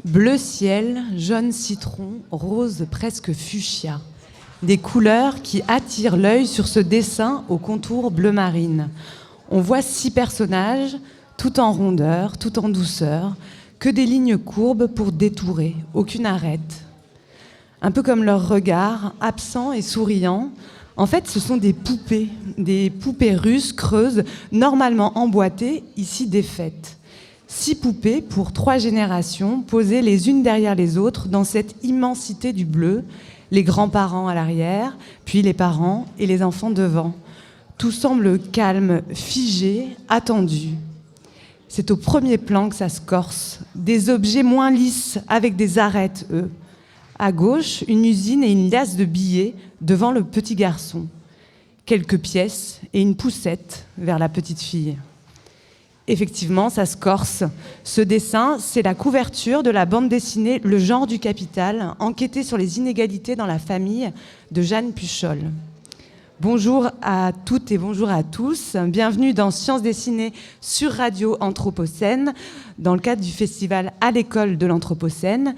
Bleu ciel, jaune citron, rose presque fuchsia. Des couleurs qui attirent l'œil sur ce dessin au contour bleu marine. On voit 6 personnages, tout en rondeur, tout en douceur, que des lignes courbes pour détourer, aucune arête. Un peu comme leur regard, absent et souriant. En fait, ce sont des poupées russes creuses, normalement emboîtées, ici défaites. 6 poupées pour 3 générations, posées les unes derrière les autres dans cette immensité du bleu, les grands-parents à l'arrière, puis les parents et les enfants devant. Tout semble calme, figé, attendu. C'est au premier plan que ça se corse. Des objets moins lisses, avec des arêtes, eux. À gauche, une usine et une liasse de billets devant le petit garçon. Quelques pièces et une poussette vers la petite fille. Effectivement, ça se corse. Ce dessin, c'est la couverture de la bande dessinée Le genre du capital, enquêtée sur les inégalités dans la famille de Jeanne Puchol. Bonjour à toutes et bonjour à tous. Bienvenue dans Sciences dessinées sur Radio Anthropocène, dans le cadre du festival À l'école de l'Anthropocène.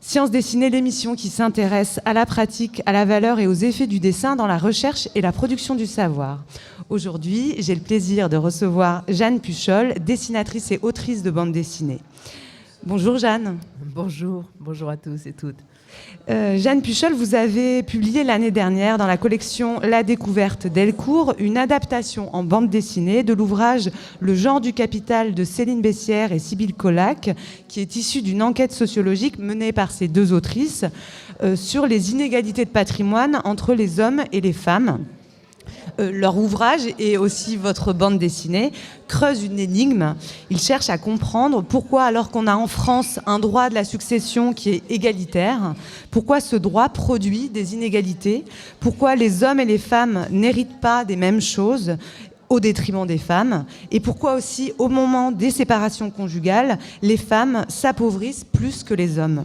Sciences dessinées, l'émission qui s'intéresse à la pratique, à la valeur et aux effets du dessin dans la recherche et la production du savoir. Aujourd'hui, j'ai le plaisir de recevoir Jeanne Puchol, dessinatrice et autrice de bande dessinée. Bonjour Jeanne. Bonjour à tous et toutes. Jeanne Puchol, vous avez publié l'année dernière dans la collection La Découverte Delcourt une adaptation en bande dessinée de l'ouvrage Le genre du capital de Céline Bessières et Sybille Colac, qui est issu d'une enquête sociologique menée par ces 2 autrices sur les inégalités de patrimoine entre les hommes et les femmes. Leur ouvrage et aussi votre bande dessinée creuse une énigme. Ils cherchent à comprendre pourquoi, alors qu'on a en France un droit de la succession qui est égalitaire, pourquoi ce droit produit des inégalités, pourquoi les hommes et les femmes n'héritent pas des mêmes choses au détriment des femmes, et pourquoi aussi, au moment des séparations conjugales, les femmes s'appauvrissent plus que les hommes.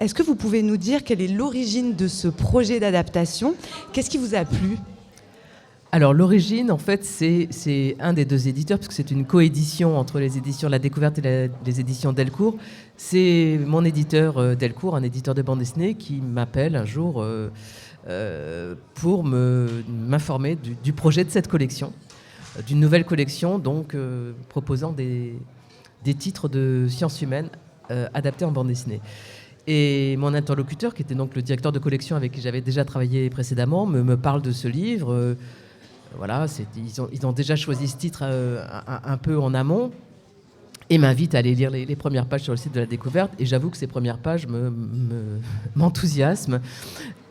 Est-ce que vous pouvez nous dire quelle est l'origine de ce projet d'adaptation ? Qu'est-ce qui vous a plu ? Alors l'origine, en fait, c'est un des 2 éditeurs, puisque c'est une coédition entre les éditions La Découverte et les éditions Delcourt. C'est mon éditeur Delcourt, un éditeur de bande dessinée, qui m'appelle un jour pour m'informer du projet de cette collection, d'une nouvelle collection, donc proposant des titres de sciences humaines adaptés en bande dessinée. Et mon interlocuteur, qui était donc le directeur de collection avec qui j'avais déjà travaillé précédemment, me parle de ce livre. Voilà, ils ont déjà choisi ce titre un peu en amont et m'invitent à aller lire les premières pages sur le site de La Découverte. Et j'avoue que ces premières pages m'enthousiasment,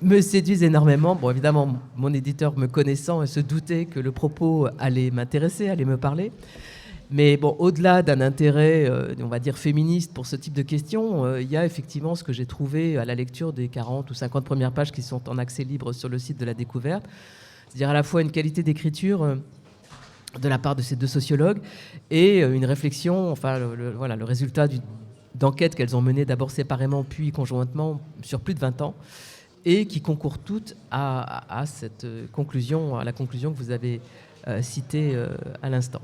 me séduisent énormément. Bon, évidemment, mon éditeur me connaissant se doutait que le propos allait m'intéresser, allait me parler. Mais bon, au-delà d'un intérêt, on va dire, féministe pour ce type de questions, il y a effectivement ce que j'ai trouvé à la lecture des 40 ou 50 premières pages qui sont en accès libre sur le site de La Découverte. C'est-à-dire à la fois une qualité d'écriture de la part de ces 2 sociologues et une réflexion, enfin le résultat d'enquêtes qu'elles ont menées d'abord séparément puis conjointement sur plus de 20 ans et qui concourent toutes à cette conclusion, à la conclusion que vous avez citée à l'instant.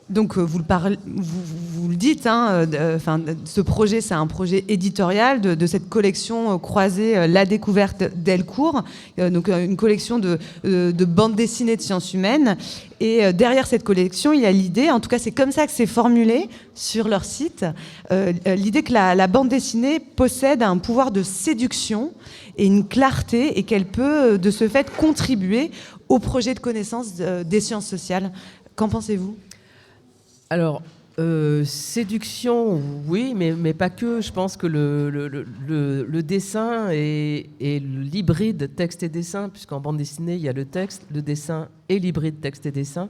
Donc vous le dites, ce projet, c'est un projet éditorial de cette collection croisée La Découverte Delcourt, donc une collection de bandes dessinées de sciences humaines. Et derrière cette collection, il y a l'idée, en tout cas c'est comme ça que c'est formulé sur leur site, l'idée que la bande dessinée possède un pouvoir de séduction et une clarté et qu'elle peut de ce fait contribuer au projet de connaissance des sciences sociales. Qu'en pensez-vous ? Alors, séduction, oui, mais pas que. Je pense que le dessin et l'hybride texte et dessin, puisqu'en bande dessinée, il y a le texte, le dessin et l'hybride texte et dessin,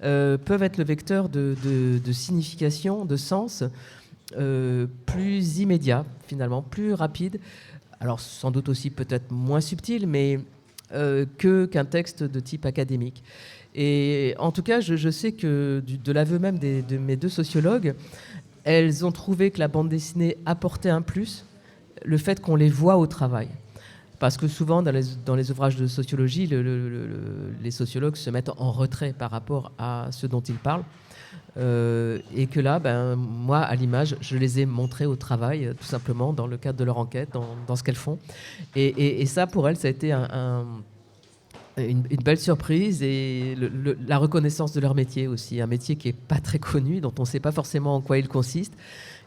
peuvent être le vecteur de signification, de sens plus immédiat, finalement, plus rapide. Alors, sans doute aussi peut-être moins subtil, mais qu'un texte de type académique. Et en tout cas, je sais que de l'aveu même de mes 2 sociologues, elles ont trouvé que la bande dessinée apportait un plus, le fait qu'on les voit au travail. Parce que souvent, dans les ouvrages de sociologie, les sociologues se mettent en retrait par rapport à ce dont ils parlent. Et que là, moi, à l'image, je les ai montrées au travail, tout simplement, dans le cadre de leur enquête, dans ce qu'elles font. Et ça, pour elles, ça a été une belle surprise et la reconnaissance de leur métier aussi, un métier qui n'est pas très connu, dont on ne sait pas forcément en quoi il consiste,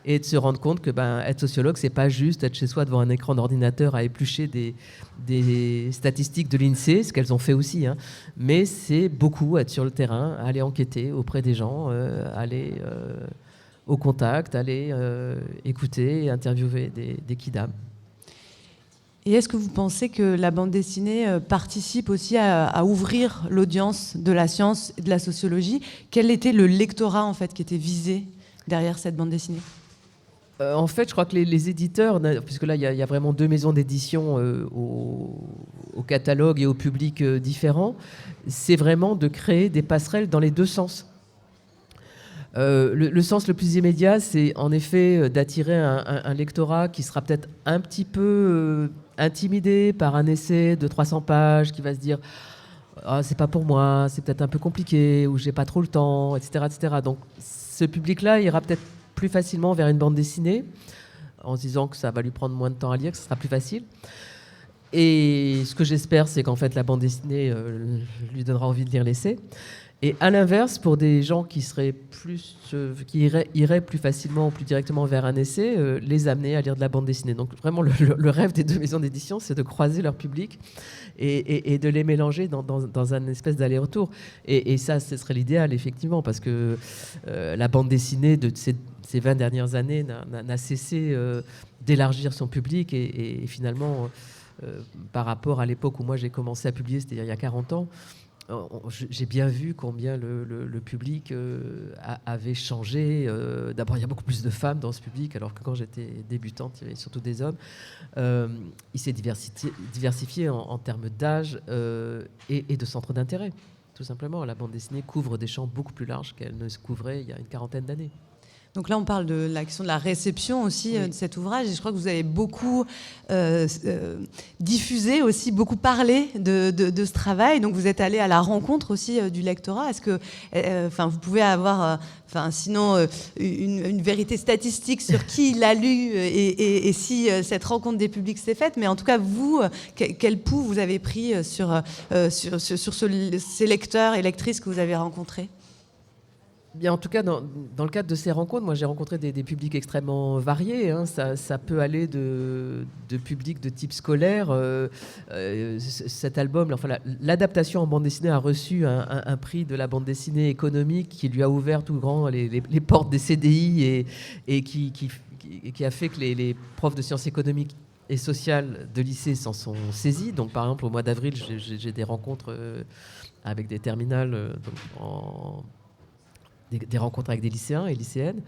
et de se rendre compte que être sociologue, c'est pas juste être chez soi devant un écran d'ordinateur à éplucher des statistiques de l'INSEE, ce qu'elles ont fait aussi, hein, mais c'est beaucoup être sur le terrain, aller enquêter auprès des gens, aller au contact, aller écouter, interviewer des kidam. Et est-ce que vous pensez que la bande dessinée participe aussi à ouvrir l'audience de la science et de la sociologie ? Quel était le lectorat en fait qui était visé derrière cette bande dessinée ? En fait, je crois que les éditeurs, puisque là, il y a vraiment 2 maisons d'édition au catalogue et au public différents, c'est vraiment de créer des passerelles dans les 2 sens. Le sens le plus immédiat, c'est en effet d'attirer un lectorat qui sera peut-être un petit peu intimidé par un essai de 300 pages, qui va se dire « c'est pas pour moi, c'est peut-être un peu compliqué, ou j'ai pas trop le temps, etc. etc. » Donc ce public-là ira peut-être plus facilement vers une bande dessinée, en se disant que ça va lui prendre moins de temps à lire, que ce sera plus facile. Et ce que j'espère, c'est qu'en fait, la bande dessinée lui donnera envie de lire l'essai. Et à l'inverse, pour des gens qui seraient qui iraient plus facilement ou plus directement vers un essai, les amener à lire de la bande dessinée. Donc vraiment, le rêve des 2 maisons d'édition, c'est de croiser leur public et de les mélanger dans un espèce d'aller-retour. Et ça, ce serait l'idéal, effectivement, parce que la bande dessinée de ces 20 dernières années n'a cessé d'élargir son public et finalement, par rapport à l'époque où moi j'ai commencé à publier, c'est-à-dire il y a 40 ans, j'ai bien vu combien le public avait changé. D'abord, il y a beaucoup plus de femmes dans ce public, alors que quand j'étais débutante, il y avait surtout des hommes. Il s'est diversifié en termes d'âge et de centres d'intérêt, tout simplement. La bande dessinée couvre des champs beaucoup plus larges qu'elle ne se couvrait il y a une 40aine d'années. Donc là, on parle de la question de la réception aussi de cet ouvrage. Et je crois que vous avez beaucoup diffusé aussi, beaucoup parlé de ce travail. Donc vous êtes allé à la rencontre aussi du lectorat. Est-ce que vous pouvez avoir, sinon, une vérité statistique sur qui l'a lu et si cette rencontre des publics s'est faite. Mais en tout cas, vous, quel pouls vous avez pris sur ces lecteurs et lectrices que vous avez rencontrés ? Bien, en tout cas, dans le cadre de ces rencontres, moi j'ai rencontré des publics extrêmement variés. Hein. Ça peut aller de publics de type scolaire. Cet album, l'adaptation en bande dessinée a reçu un prix de la bande dessinée économique qui lui a ouvert tout grand les portes des CDI et qui a fait que les profs de sciences économiques et sociales de lycée s'en sont saisis. Donc par exemple, au mois d'avril, j'ai des rencontres avec des terminales des rencontres avec des lycéens et lycéennes.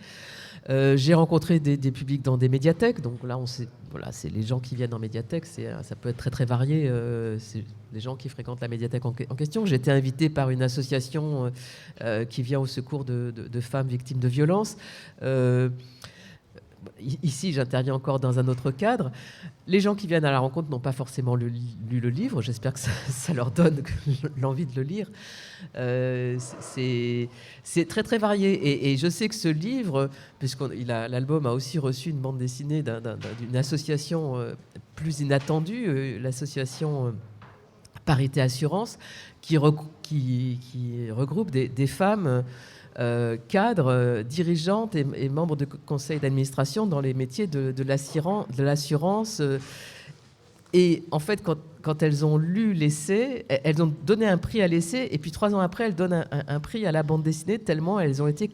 J'ai rencontré des publics dans des médiathèques. Donc là, c'est les gens qui viennent en médiathèque. Ça peut être très, très varié. C'est les gens qui fréquentent la médiathèque en question. J'ai été invité par une association qui vient au secours de femmes victimes de violences. Ici, j'interviens encore dans un autre cadre. Les gens qui viennent à la rencontre n'ont pas forcément lu le livre. J'espère que ça leur donne l'envie de le lire. C'est très, très varié. Et je sais que ce livre, l'album a aussi reçu une bande dessinée d'une association plus inattendue, l'association Parité Assurance, qui regroupe des femmes cadres, dirigeantes et membres de conseils d'administration dans les métiers de l'assurance. Et en fait, quand elles ont lu l'essai, elles ont donné un prix à l'essai, et puis 3 ans après, elles donnent un prix à la bande dessinée, tellement elles ont été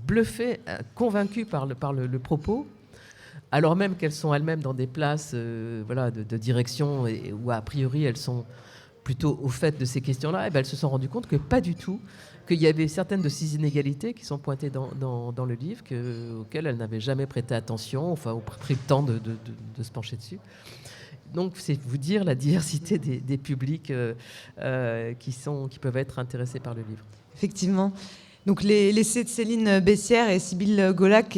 bluffées, convaincues par le propos, alors même qu'elles sont elles-mêmes dans des places de direction où a priori elles sont plutôt au fait de ces questions-là, et elles se sont rendues compte que pas du tout, qu'il y avait certaines de ces inégalités qui sont pointées dans le livre, auxquelles elles n'avaient jamais prêté attention, ou pris le temps de se pencher dessus. Donc, c'est vous dire la diversité des publics qui peuvent être intéressés par le livre. Effectivement. Donc l'essai de Céline Bessières et Sybille Golac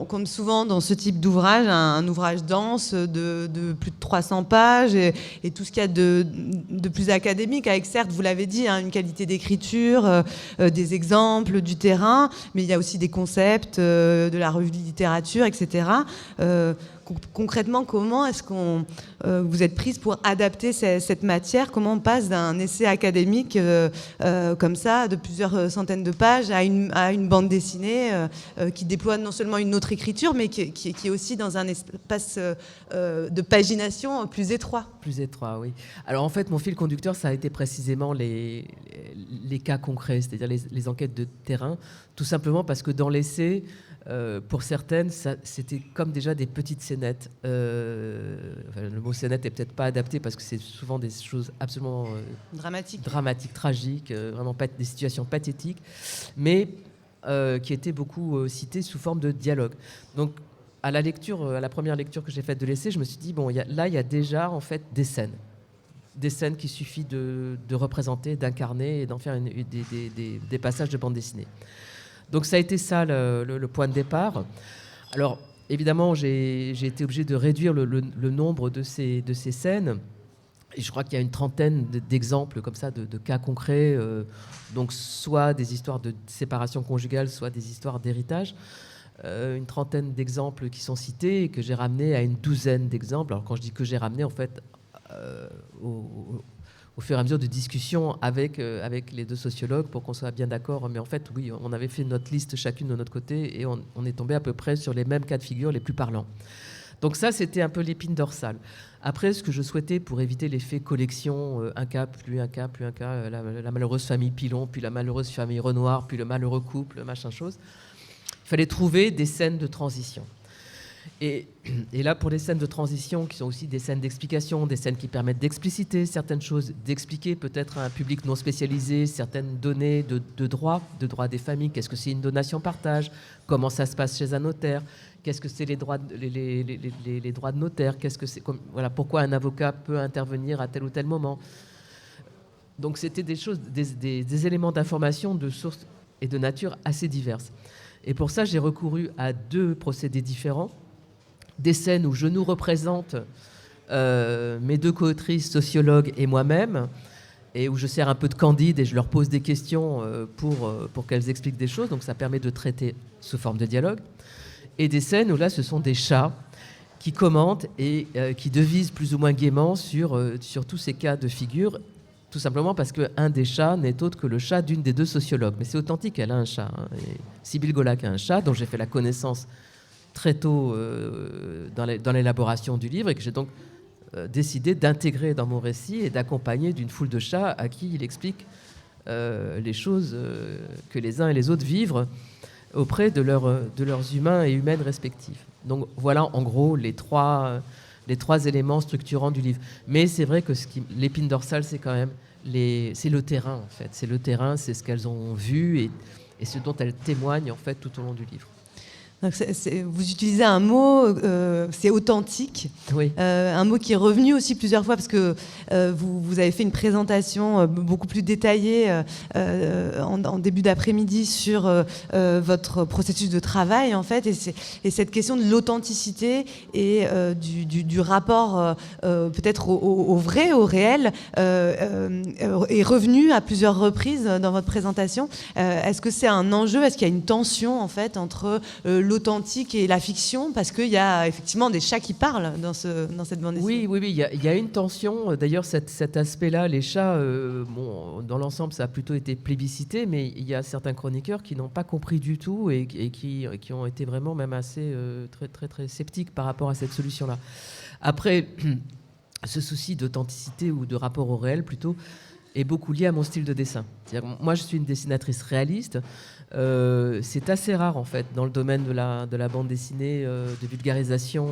compte souvent dans ce type d'ouvrage, un ouvrage dense de plus de 300 pages et tout ce qu'il y a de plus académique, avec certes, vous l'avez dit, une qualité d'écriture, des exemples du terrain, mais il y a aussi des concepts, de la revue de littérature, etc. Concrètement, comment est-ce qu'on vous êtes prise pour adapter cette matière? Comment on passe d'un essai académique comme ça, de plusieurs centaines de pages, à une bande dessinée qui déploie non seulement une autre écriture, mais qui est aussi dans un espace de pagination plus étroit? Plus étroit, oui. Alors en fait, mon fil conducteur, ça a été précisément les cas concrets, c'est-à-dire les enquêtes de terrain, tout simplement parce que dans l'essai, pour certaines, c'était comme déjà des petites scénettes. Le mot scénette n'est peut-être pas adapté parce que c'est souvent des choses absolument dramatiques, tragiques, vraiment des situations pathétiques, mais qui étaient beaucoup citées sous forme de dialogue. Donc, à la première lecture que j'ai faite de l'essai, je me suis dit, bon, il y a déjà en fait des scènes qu'il suffit de représenter, d'incarner et d'en faire des passages de bande dessinée. Donc ça a été ça le point de départ. Alors évidemment, j'ai été obligé de réduire le nombre de ces scènes. Et je crois qu'il y a une trentaine d'exemples comme ça, de cas concrets, donc soit des histoires de séparation conjugale, soit des histoires d'héritage. Une trentaine d'exemples qui sont cités et que j'ai ramené à une douzaine d'exemples. Alors quand je dis que j'ai ramené, en fait, au fur et à mesure de discussions avec les deux sociologues pour qu'on soit bien d'accord. Mais en fait, oui, on avait fait notre liste chacune de notre côté et on est tombé à peu près sur les mêmes cas de figure les plus parlants. Donc ça, c'était un peu l'épine dorsale. Après, ce que je souhaitais pour éviter l'effet collection, un cas, la malheureuse famille Pilon, puis la malheureuse famille Renoir, puis le malheureux couple, machin chose, il fallait trouver des scènes de transition. Et là, pour les scènes de transition, qui sont aussi des scènes d'explication, des scènes qui permettent d'expliciter certaines choses, d'expliquer peut-être à un public non spécialisé certaines données de droit des familles, qu'est-ce que c'est une donation-partage, comment ça se passe chez un notaire, qu'est-ce que c'est les droits de notaire, qu'est-ce que c'est, voilà, pourquoi un avocat peut intervenir à tel ou tel moment. Donc c'était des choses, des éléments d'information de sources et de nature assez diverses. Et pour ça, j'ai recouru à deux procédés différents. Des scènes où je nous représente mes deux co-autrices, sociologues et moi-même, et où je sers un peu de candide et je leur pose des questions pour qu'elles expliquent des choses. Donc ça permet de traiter sous forme de dialogue. Et des scènes où là, ce sont des chats qui commentent et qui devisent plus ou moins gaiement sur tous ces cas de figure, tout simplement parce qu'un des chats n'est autre que le chat d'une des deux sociologues. Mais c'est authentique, elle a un chat. Et Sybille Golac a un chat dont j'ai fait la connaissance très tôt dans l'élaboration du livre et que j'ai donc décidé d'intégrer dans mon récit et d'accompagner d'une foule de chats à qui il explique les choses que les uns et les autres vivent auprès de leurs humains et humaines respectifs. Donc voilà en gros les trois éléments structurants du livre. Mais c'est vrai que l'épine dorsale, c'est quand même c'est le terrain en fait. C'est le terrain, c'est ce qu'elles ont vu et ce dont elles témoignent en fait tout au long du livre. Donc vous utilisez un mot, c'est authentique, oui. Un mot qui est revenu aussi plusieurs fois parce que vous avez fait une présentation beaucoup plus détaillée en début d'après-midi sur votre processus de travail en fait, et cette question de l'authenticité et du rapport peut-être au vrai, au réel est revenu à plusieurs reprises dans votre présentation. Est-ce que c'est un enjeu? Est-ce qu'il y a une tension en fait entre l'authentique et la fiction, parce qu'il y a effectivement des chats qui parlent dans cette bande dessinée? Oui, il y a une tension. D'ailleurs, cet aspect-là, les chats, dans l'ensemble, ça a plutôt été plébiscité, mais il y a certains chroniqueurs qui n'ont pas compris du tout et qui ont été vraiment même assez très, très, très sceptiques par rapport à cette solution-là. Après, ce souci d'authenticité ou de rapport au réel, plutôt, est beaucoup lié à mon style de dessin. C'est-à-dire, moi, je suis une dessinatrice réaliste. C'est assez rare en fait dans le domaine de la bande dessinée de vulgarisation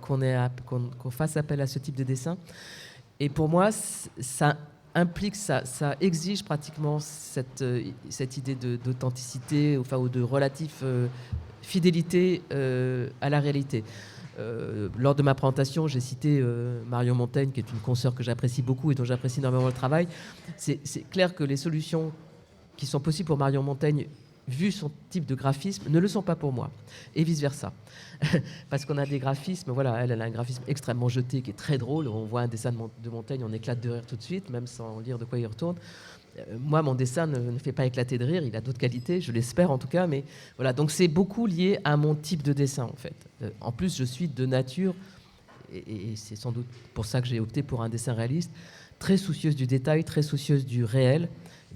qu'on fasse appel à ce type de dessin, et pour moi ça implique, ça exige pratiquement cette idée d'authenticité, enfin, ou de relative fidélité à la réalité. Lors de ma présentation, j'ai cité Marion Montaigne, qui est une consoeur que j'apprécie beaucoup et dont j'apprécie énormément le travail. C'est clair que les solutions qui sont possibles pour Marion Montaigne, vu son type de graphisme, ne le sont pas pour moi, et vice-versa. Parce qu'on a des graphismes, voilà, elle a un graphisme extrêmement jeté, qui est très drôle, on voit un dessin de Montaigne, on éclate de rire tout de suite, même sans lire de quoi il retourne. Moi, mon dessin ne fait pas éclater de rire, il a d'autres qualités, je l'espère en tout cas, mais voilà, donc c'est beaucoup lié à mon type de dessin, en fait. En plus, je suis de nature, et c'est sans doute pour ça que j'ai opté pour un dessin réaliste, très soucieuse du détail, très soucieuse du réel,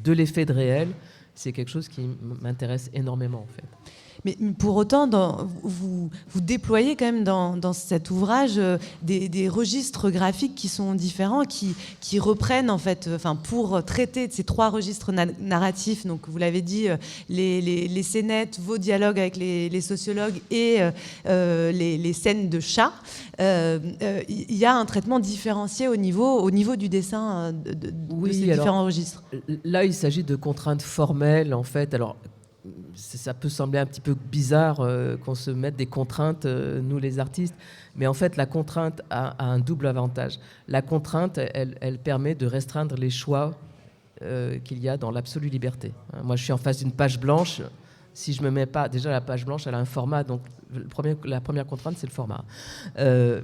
de l'effet de réel. C'est quelque chose qui m'intéresse énormément, en fait. Mais pour autant, vous déployez quand même dans cet ouvrage des registres graphiques qui sont différents, qui reprennent en fait, pour traiter de ces 3 registres narratifs. Donc vous l'avez dit, les scénettes, vos dialogues avec les sociologues et les scènes de chats. Il y a un traitement différencié au niveau du dessin de ces différents registres. Là, il s'agit de contraintes formelles, en fait. Alors, ça peut sembler un petit peu bizarre qu'on se mette des contraintes, nous les artistes, mais en fait la contrainte a un double avantage. La contrainte, elle permet de restreindre les choix qu'il y a dans l'absolue liberté. Moi, je suis en face d'une page blanche. Si je me mets pas, déjà la page blanche, elle a un format, donc la première contrainte, c'est le format.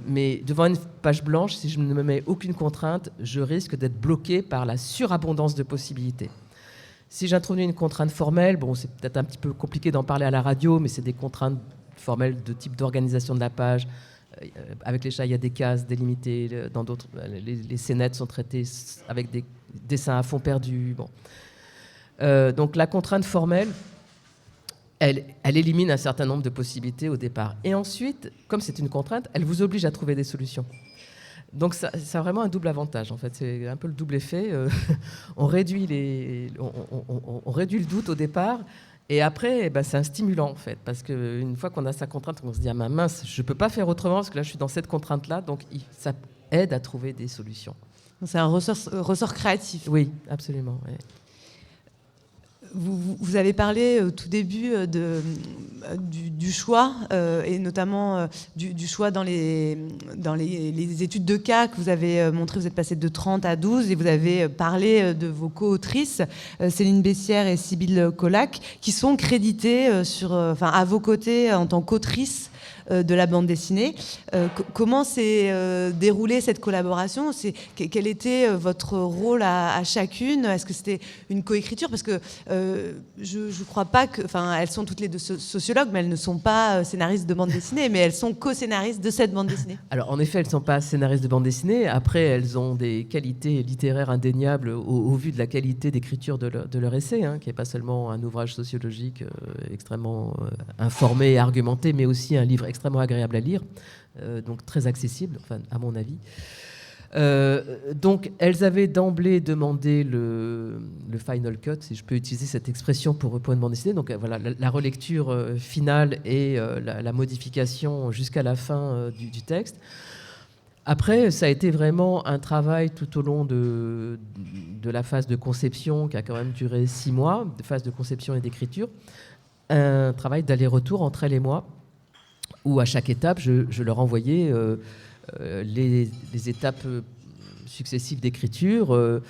Mais devant une page blanche, si je ne me mets aucune contrainte, je risque d'être bloqué par la surabondance de possibilités. Si j'introduis une contrainte formelle, bon, c'est peut-être un petit peu compliqué d'en parler à la radio, mais c'est des contraintes formelles de type d'organisation de la page. Avec les chats, il y a des cases délimitées. Dans d'autres, les scénettes sont traitées avec des dessins à fond perdu. Bon. Donc la contrainte formelle, elle élimine un certain nombre de possibilités au départ. Et ensuite, comme c'est une contrainte, elle vous oblige à trouver des solutions. Donc ça a vraiment un double avantage, en fait. C'est un peu le double effet. On réduit le doute au départ, et après, c'est un stimulant, en fait. Parce qu'une fois qu'on a sa contrainte, on se dit « Ah mince, je ne peux pas faire autrement, parce que là, je suis dans cette contrainte-là. » Donc ça aide à trouver des solutions. C'est un ressort créatif. Oui, absolument. Ouais. Vous avez parlé au tout début du choix, et notamment du choix dans les études de cas que vous avez montré. Vous êtes passé de 30 à 12 et vous avez parlé de vos co-autrices, Céline Bessières et Sybille Colac, qui sont créditées à vos côtés en tant qu'autrices de la bande dessinée. Comment s'est déroulée cette collaboration ? Quel était votre rôle à chacune ? Est-ce que c'était une coécriture ? Parce que je ne crois pas que... elles sont toutes les deux sociologues, mais elles ne sont pas scénaristes de bande dessinée, mais elles sont co-scénaristes de cette bande dessinée. Alors, en effet, elles ne sont pas scénaristes de bande dessinée. Après, elles ont des qualités littéraires indéniables au vu de la qualité d'écriture de leur essai, qui n'est pas seulement un ouvrage sociologique extrêmement informé et argumenté, mais aussi un livre extrêmement agréable à lire, donc très accessible, à mon avis. Donc, elles avaient d'emblée demandé le final cut, si je peux utiliser cette expression pour une bande dessinée. Donc, voilà, la relecture finale et la modification jusqu'à la fin du texte. Après, ça a été vraiment un travail tout au long de la phase de conception, qui a quand même duré 6 mois, de phase de conception et d'écriture. Un travail d'aller-retour entre elles et moi, où à chaque étape, je leur envoyais les étapes successives d'écriture,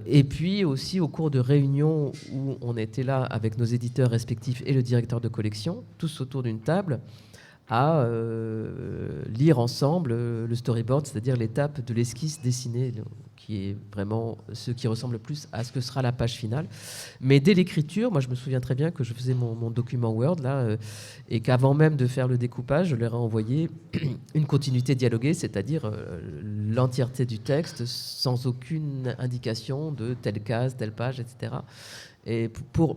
et puis aussi au cours de réunions où on était là avec nos éditeurs respectifs et le directeur de collection, tous autour d'une table, à lire ensemble le storyboard, c'est-à-dire l'étape de l'esquisse dessinée, qui est vraiment ce qui ressemble le plus à ce que sera la page finale. Mais dès l'écriture, moi je me souviens très bien que je faisais mon document Word, là, et qu'avant même de faire le découpage, je leur ai envoyé une continuité dialoguée, c'est-à-dire l'entièreté du texte, sans aucune indication de telle case, telle page, etc. Et pour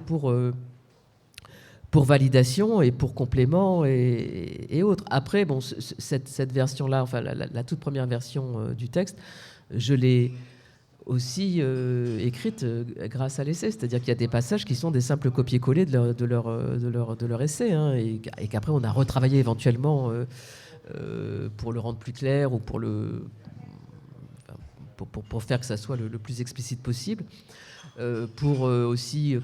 validation et pour complément et autres. Après, bon, cette version-là, la toute première version du texte, je l'ai aussi écrite grâce à l'essai. C'est-à-dire qu'il y a des passages qui sont des simples copier-coller de leur essai, et qu'après on a retravaillé éventuellement pour le rendre plus clair ou pour faire que ça soit le plus explicite possible. Pour aussi,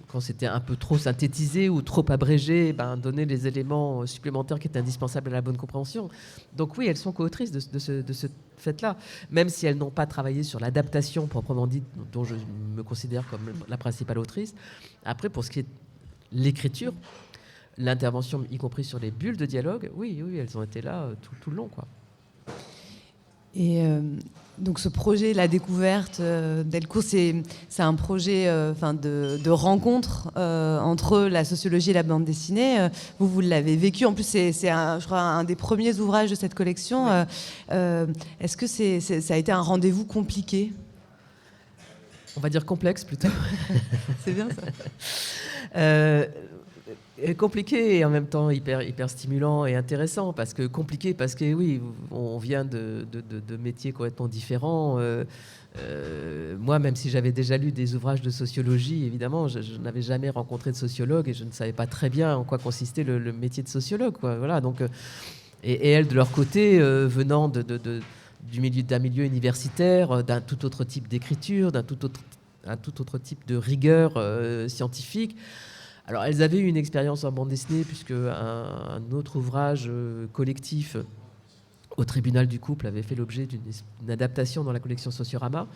quand c'était un peu trop synthétisé ou trop abrégé, donner les éléments supplémentaires qui étaient indispensables à la bonne compréhension. Donc oui, elles sont co-autrices de ce fait-là, même si elles n'ont pas travaillé sur l'adaptation proprement dite, dont je me considère comme la principale autrice. Après, pour ce qui est de l'écriture, l'intervention, y compris sur les bulles de dialogue, oui, elles ont été là tout le long, quoi. Et donc ce projet, la découverte Delcourt, c'est un projet de rencontre entre la sociologie et la bande dessinée. Vous l'avez vécu. En plus, c'est je crois, un des premiers ouvrages de cette collection. Oui. Est-ce que ça a été un rendez-vous compliqué ? On va dire complexe, plutôt. C'est bien, ça. Compliqué et en même temps hyper stimulant et intéressant. Compliqué parce que oui, on vient de métiers complètement différents. Moi, même si j'avais déjà lu des ouvrages de sociologie, évidemment, je n'avais jamais rencontré de sociologue et je ne savais pas très bien en quoi consistait le métier de sociologue, quoi. Voilà, donc, et elles, de leur côté, venant d'un milieu universitaire, d'un tout autre type d'écriture, d'un tout autre type de rigueur scientifique. Alors, elles avaient eu une expérience en bande dessinée, puisque un autre ouvrage collectif au tribunal du couple avait fait l'objet d'une adaptation dans la collection Sociorama.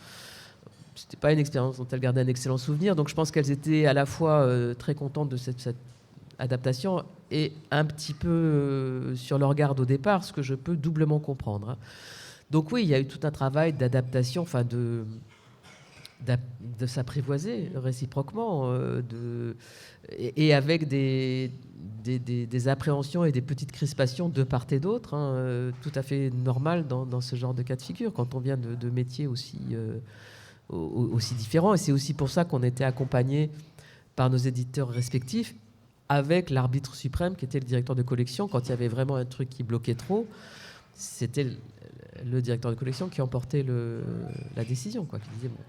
Ce n'était pas une expérience dont elles gardaient un excellent souvenir, donc je pense qu'elles étaient à la fois très contentes de cette adaptation et un petit peu sur leur garde au départ, ce que je peux doublement comprendre. Donc oui, il y a eu tout un travail d'adaptation, de s'apprivoiser réciproquement, et avec des appréhensions et des petites crispations de part et d'autre, tout à fait normal dans ce genre de cas de figure, quand on vient de métiers aussi différents. Et c'est aussi pour ça qu'on était accompagnés par nos éditeurs respectifs, avec l'arbitre suprême qui était le directeur de collection. Quand il y avait vraiment un truc qui bloquait trop, c'était le directeur de collection qui emportait la décision, quoi, qui disait bon,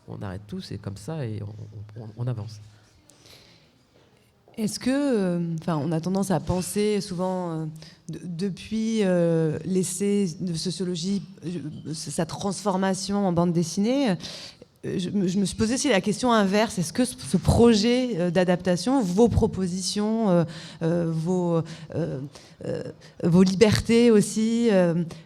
on arrête tout, c'est comme ça et on avance. Est-ce que, on a tendance à penser souvent, depuis l'essai de sociologie, sa transformation en bande dessinée, je me suis posé aussi la question inverse. Est-ce que ce projet d'adaptation, vos propositions, vos libertés aussi,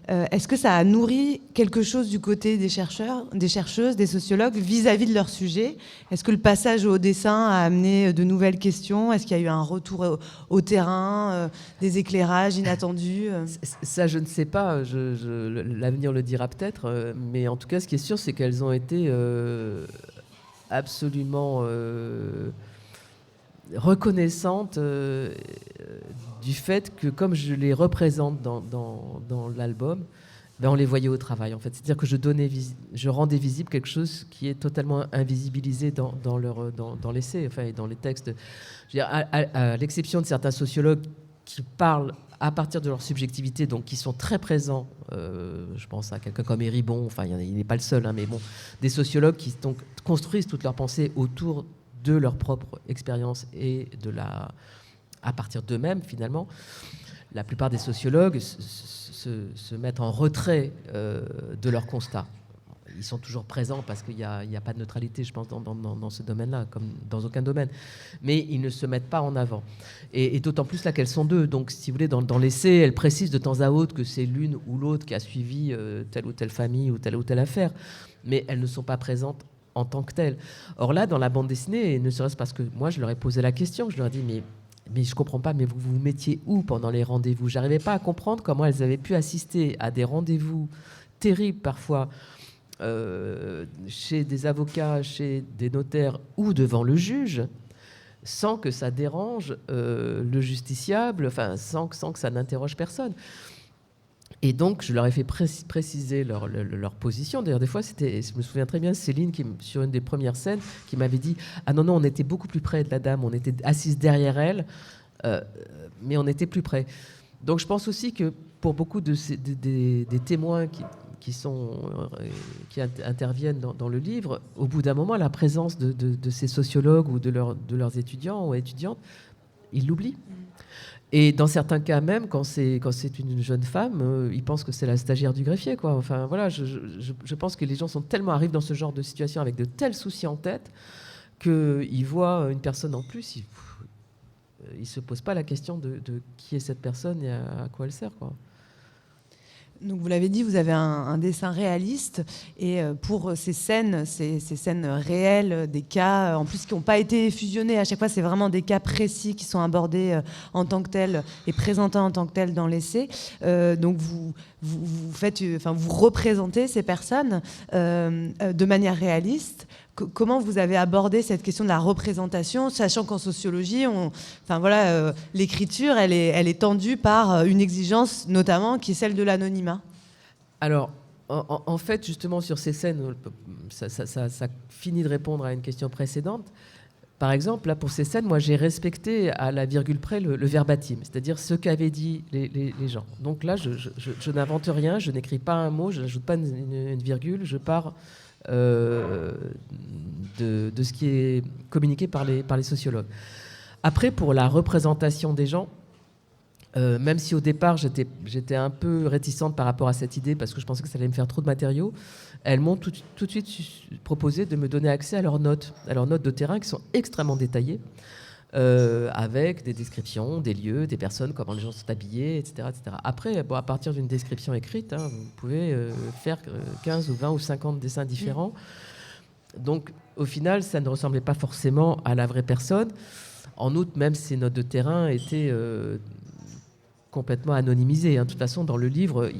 est-ce que ça a nourri quelque chose du côté des chercheurs, des chercheuses, des sociologues vis-à-vis de leur sujet ? Est-ce que le passage au dessin a amené de nouvelles questions ? Est-ce qu'il y a eu un retour au terrain, des éclairages inattendus ? Ça, je ne sais pas. L'avenir le dira peut-être. Mais en tout cas, ce qui est sûr, c'est qu'elles ont été absolument reconnaissantes du fait que, comme je les représente dans l'album, on les voyait au travail, en fait. C'est-à-dire que je rendais visible quelque chose qui est totalement invisibilisé dans l'essai, et dans les textes. Je veux dire, à l'exception de certains sociologues qui parlent à partir de leur subjectivité, donc qui sont très présents, je pense à quelqu'un comme Héribon, il n'est pas le seul, mais bon, des sociologues qui donc construisent toute leur pensée autour de leur propre expérience et à partir d'eux-mêmes, finalement. La plupart des sociologues se mettent en retrait de leur constat. Ils sont toujours présents parce qu'il n'y a pas de neutralité, je pense, dans ce domaine-là, comme dans aucun domaine. Mais ils ne se mettent pas en avant. Et d'autant plus là qu'elles sont deux. Donc, si vous voulez, dans l'essai, elles précisent de temps à autre que c'est l'une ou l'autre qui a suivi telle ou telle famille ou telle affaire. Mais elles ne sont pas présentes en tant que telles. Or là, dans la bande dessinée, ne serait-ce parce que moi, je leur ai posé la question, je leur ai dit, mais je ne comprends pas, mais vous vous mettiez où pendant les rendez-vous ? Je n'arrivais pas à comprendre comment elles avaient pu assister à des rendez-vous terribles parfois, chez des avocats, chez des notaires ou devant le juge, sans que ça dérange le justiciable, sans que ça n'interroge personne. Et donc, je leur ai fait préciser leur position. D'ailleurs, des fois, je me souviens très bien, Céline, sur une des premières scènes, qui m'avait dit « Ah non, on était beaucoup plus près de la dame, on était assise derrière elle, mais on était plus près. » Donc, je pense aussi que pour beaucoup des témoins qui interviennent dans le livre, au bout d'un moment, la présence de ces sociologues ou de leurs étudiants ou étudiantes, ils l'oublient. Et dans certains cas même, quand c'est une jeune femme, ils pensent que c'est la stagiaire du greffier, quoi. Voilà, je pense que les gens arrivent dans ce genre de situation avec de tels soucis en tête qu'il voit une personne en plus, il ne se pose pas la question de qui est cette personne et à quoi elle sert, quoi. Donc vous l'avez dit, vous avez un dessin réaliste, et pour ces scènes réelles, des cas en plus qui n'ont pas été fusionnés, à chaque fois c'est vraiment des cas précis qui sont abordés en tant que tels et présentés en tant que tels dans l'essai. Donc vous représentez ces personnes de manière réaliste. Comment vous avez abordé cette question de la représentation, sachant qu'en sociologie, l'écriture, elle est tendue par une exigence, notamment, qui est celle de l'anonymat? Alors, en fait, justement, sur ces scènes, ça finit de répondre à une question précédente. Par exemple, là, pour ces scènes, moi, j'ai respecté à la virgule près le verbatim, c'est-à-dire ce qu'avaient dit les gens. Donc là, je n'invente rien, je n'écris pas un mot, je n'ajoute pas une virgule, je pars de ce qui est communiqué par les sociologues. Après, pour la représentation des gens, même si au départ j'étais un peu réticente par rapport à cette idée parce que je pensais que ça allait me faire trop de matériaux, elles m'ont tout de suite proposé de me donner accès à leurs notes de terrain qui sont extrêmement détaillées, avec des descriptions, des lieux, des personnes, comment les gens sont habillés, etc. etc. Après, à partir d'une description écrite, vous pouvez faire 15 ou 20 ou 50 dessins différents. Donc, au final, ça ne ressemblait pas forcément à la vraie personne. En outre, même ces notes de terrain étaient complètement anonymisées. De toute façon, dans le livre,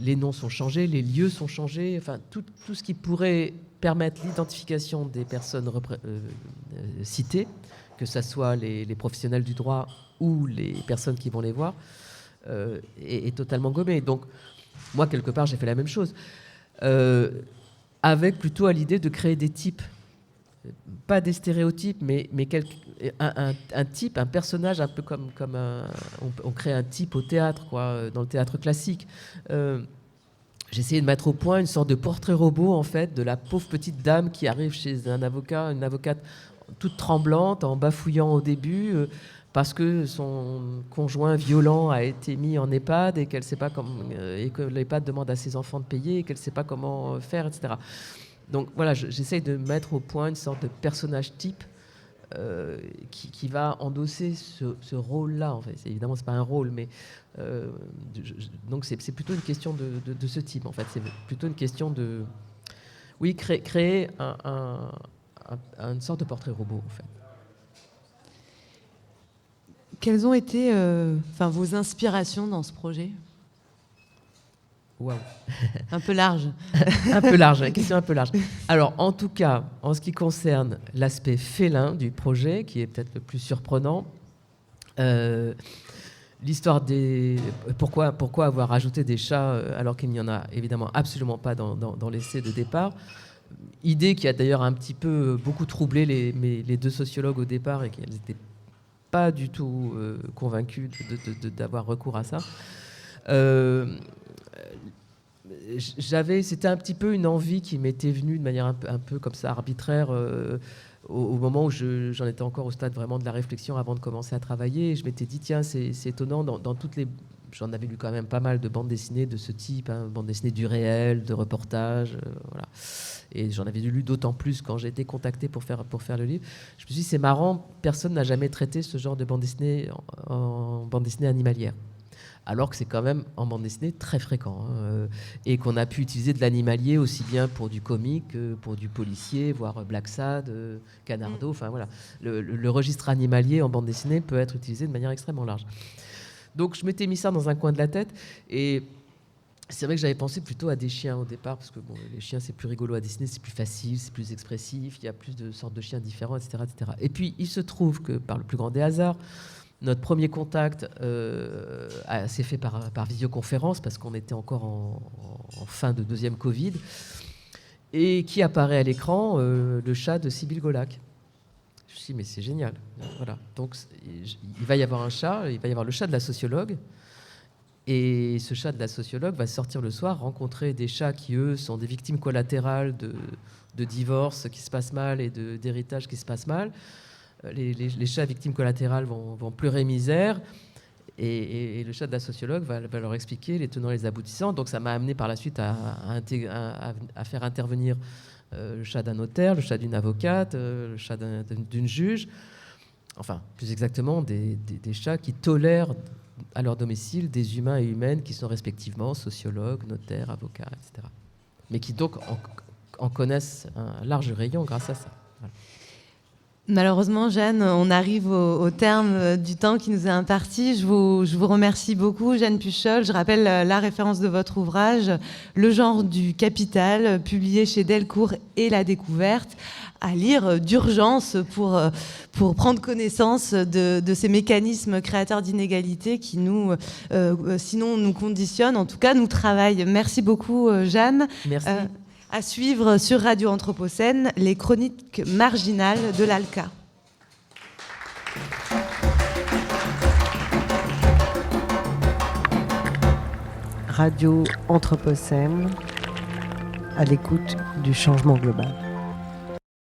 les noms sont changés, les lieux sont changés, enfin, tout ce qui pourrait permettre l'identification des personnes citées, que ce soit les professionnels du droit ou les personnes qui vont les voir, est totalement gommé. Donc, moi, quelque part, j'ai fait la même chose. Avec plutôt à l'idée de créer des types. Pas des stéréotypes, mais un type, un personnage, un peu comme on crée un type au théâtre, quoi, dans le théâtre classique. J'ai essayé de mettre au point une sorte de portrait robot, en fait, de la pauvre petite dame qui arrive chez un avocat, une avocate toute tremblante, en bafouillant au début, parce que son conjoint violent a été mis en EHPAD et qu'elle sait pas et que l'EHPAD demande à ses enfants de payer et qu'elle ne sait pas comment faire, etc. Donc voilà, j'essaye de mettre au point une sorte de personnage type qui va endosser ce rôle-là. En fait, évidemment, c'est pas un rôle, mais donc c'est plutôt une question de ce type. En fait, c'est plutôt une question de, oui, créer une sorte de portrait robot, en fait. Quelles ont été vos inspirations dans ce projet? Waouh. Un peu large. Un peu large, une question un peu large. Alors, en tout cas, en ce qui concerne l'aspect félin du projet, qui est peut-être le plus surprenant, l'histoire des... Pourquoi avoir ajouté des chats alors qu'il n'y en a évidemment absolument pas dans l'essai de départ. Idée qui a d'ailleurs un petit peu beaucoup troublé les deux sociologues au départ et qu'elles n'étaient pas du tout convaincues d'avoir recours à ça. C'était un petit peu une envie qui m'était venue de manière un peu comme ça arbitraire au moment où j'en étais encore au stade vraiment de la réflexion avant de commencer à travailler. Et je m'étais dit, tiens, c'est étonnant, dans toutes les... J'en avais lu quand même pas mal de bandes dessinées de ce type, bandes dessinées du réel, de reportages, voilà. Et j'en avais lu d'autant plus quand j'ai été contacté pour faire le livre. Je me suis dit, c'est marrant, personne n'a jamais traité ce genre de bande dessinée en bande dessinée animalière. Alors que c'est quand même en bande dessinée très fréquent, et qu'on a pu utiliser de l'animalier aussi bien pour du comique que pour du policier, voire Black Sad, Canardo, enfin voilà. Le registre animalier en bande dessinée peut être utilisé de manière extrêmement large. Donc je m'étais mis ça dans un coin de la tête, et c'est vrai que j'avais pensé plutôt à des chiens au départ, parce que bon, les chiens c'est plus rigolo à dessiner, c'est plus facile, c'est plus expressif, il y a plus de sortes de chiens différents, etc., etc. Et puis il se trouve que par le plus grand des hasards, notre premier contact s'est fait par visioconférence, parce qu'on était encore en fin de deuxième Covid. Et qui apparaît à l'écran le chat de Sybille Golac. Je me suis dit, mais c'est génial. Voilà. Donc, il va y avoir un chat, il va y avoir le chat de la sociologue. Et ce chat de la sociologue va sortir le soir, rencontrer des chats qui, eux, sont des victimes collatérales de divorces qui se passent mal et d'héritage qui se passe mal. Les chats victimes collatérales vont pleurer misère, et le chat de la sociologue va leur expliquer les tenants et les aboutissants. Donc ça m'a amené par la suite à faire intervenir le chat d'un notaire, le chat d'une avocate, le chat d'une juge. Enfin, plus exactement, des chats qui tolèrent à leur domicile des humains et humaines qui sont respectivement sociologues, notaires, avocats, etc. Mais qui donc en connaissent un large rayon grâce à ça. Voilà. Malheureusement, Jeanne, on arrive au terme du temps qui nous est imparti. Je vous remercie beaucoup, Jeanne Puchol. Je rappelle la référence de votre ouvrage, Le genre du capital, publié chez Delcourt et La Découverte, à lire d'urgence pour prendre connaissance de ces mécanismes créateurs d'inégalités qui sinon nous conditionnent, en tout cas nous travaillent. Merci beaucoup, Jeanne. Merci. À suivre sur Radio Anthropocène, les chroniques marginales de l'ALCA. Radio Anthropocène, à l'écoute du changement global.